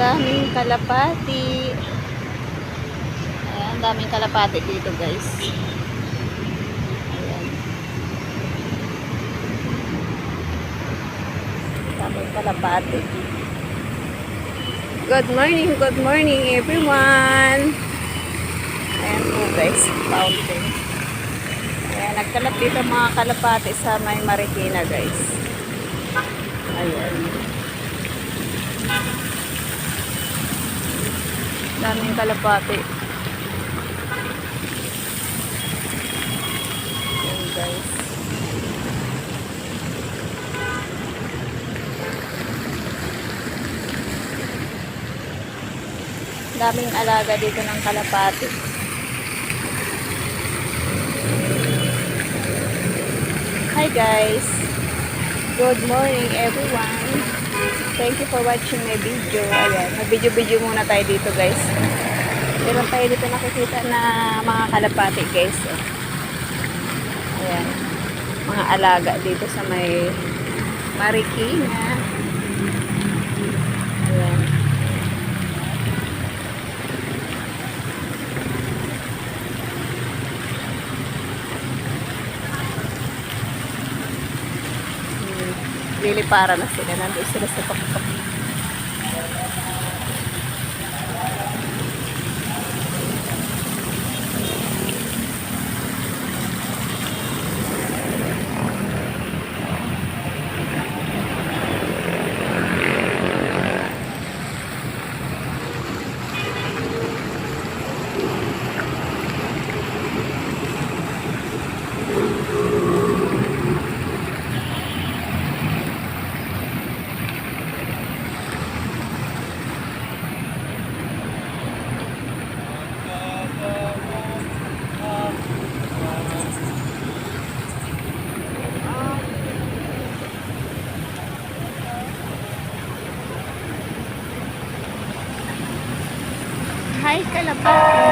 daming kalapati. Ayan, daming kalapati dito guys. Ayan. Daming kalapati. Good morning everyone. Ayan po guys, fountain. Ayan, nagkalap dito mga kalapati sa may Marikina guys. Ayan. Daming kalapati. Ayan guys. Daming alaga dito ng kalapati. Hi guys. Good morning everyone. Thank you for watching my video. Ayan, mag-video muna tayo dito guys. Meron tayo dito nakikita na mga kalapati guys. Ayan. Mga alaga dito sa may Marikina. Ayan. Lilipara na sila. Nandun sila sa tuktok. Hi, kalapati.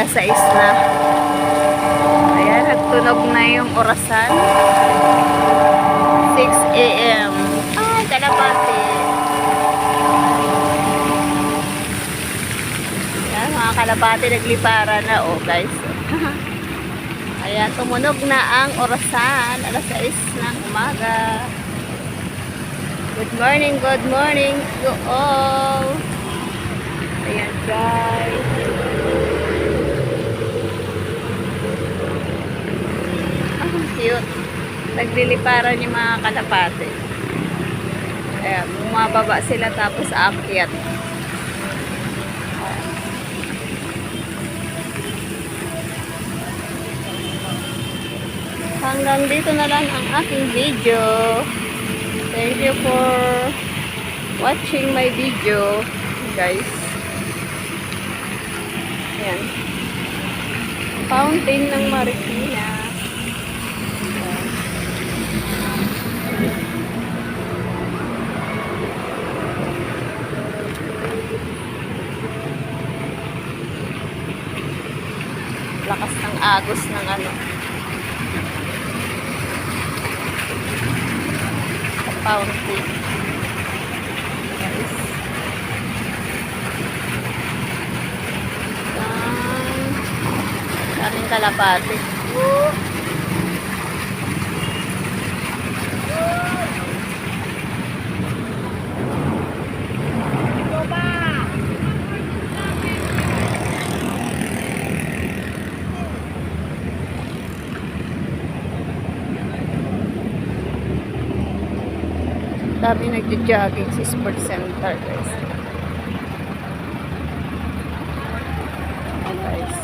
Sa isla. Ayan, nagtunog na yung orasan. 6 AM. Ay, kalapati. Ayan, mga kalapati naglipara na. Oh, guys. Ayan, tumunog na ang orasan. Alas 6 ng umaga. Good morning to all. Ayan, guys. Cute. Nagliliparan yung mga kalapati. Ayan, bumababa sila tapos aakyat. Hanggang dito na lang ang aking video. Thank you for watching my video, guys. Ayan. Fountain ng Marikina. Lakas ng agos ng ano. Sa fountain. Guys. Daming kalapati. Dami nagja-jogging sa sports center guys. Ayan guys.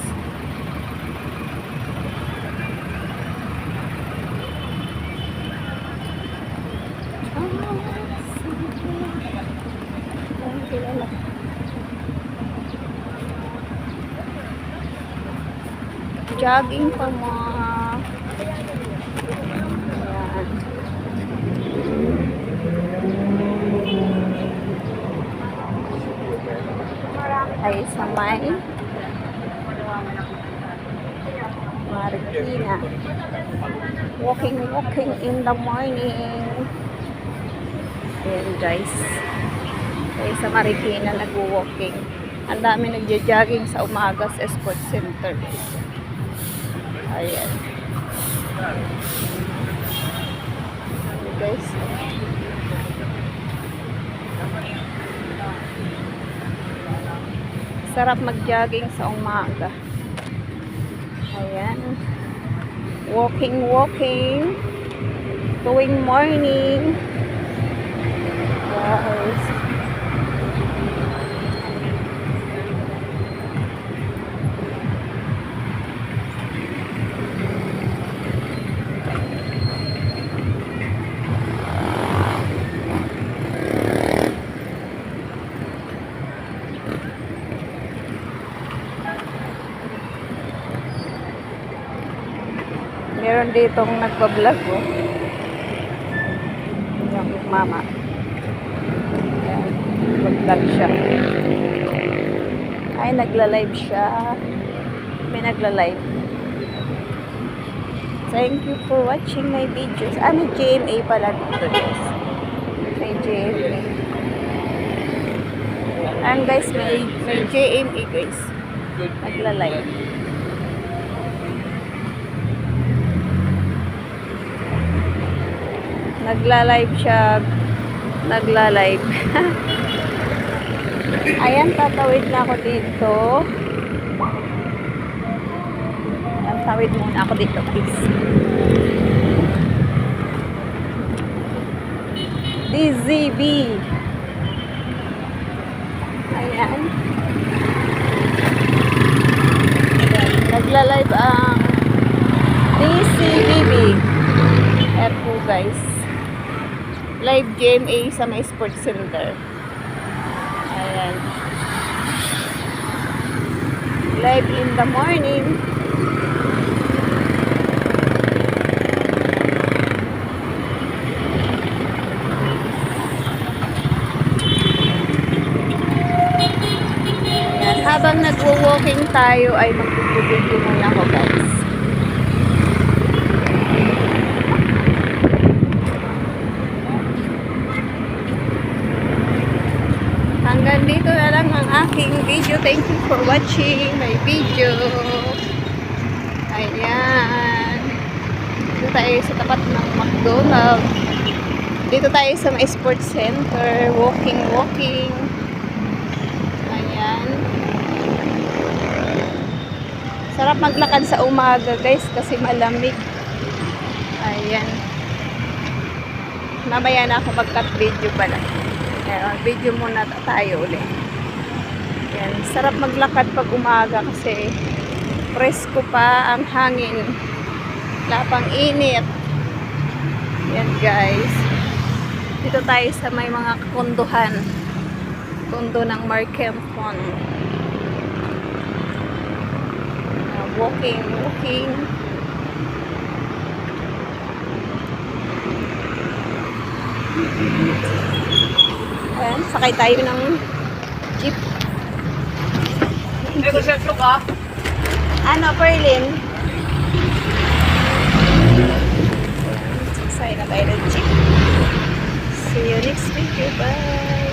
Kilala. Jogging pa mga. Ayan. Ay sa may Marikina. Walking in the morning. Ayan guys. Ay sa Marikina nag-walking. Ang dami nagja-jogging sa umaga sa sports center. Ayan. Guys. Sarap mag-jogging sa umaga. Ayan. Walking. Tuwing morning. Guys. Meron ditong nagpa-vlog yung mama. Ayan, nag-vlog siya. Ay, nagla-live siya. May nagla-live. Thank you for watching my videos. May GMA pala dito guys. May GMA. Ayan guys, may GMA guys. Nagla-live. Nagla-live siya. Nagla-live. Ayan, tatawid na ako dito. Ayan, tawid muna ako dito, please. DZB. Ayan. Nagla-live ang DCBB. Eto guys. Live GMA sa may sports center. Ayan. Live in the morning. Ayan. Habang nagwo-walking tayo ay magpupulito muna ako guys. Hanggang dito na lang ang aking video. Thank you for watching my video. Ayan. Dito tayo sa tapat ng McDonald's. Dito tayo sa may sports center. Walking. Ayan. Sarap maglakad sa umaga guys kasi malamig. Ayan. Mamaya na ako mag-cut video pala. Ayan, video muna tayo ulit. Ayan, sarap maglakad pag umaga kasi presko pa ang hangin. Lapang init. Ayan guys. Dito tayo sa may mga kondohan. Kondo ng Markempon. Walking. Ayan, sakay tayo ng jeep. Ano, Perlin? Sakay na tayo ng jeep. See you next video. Bye!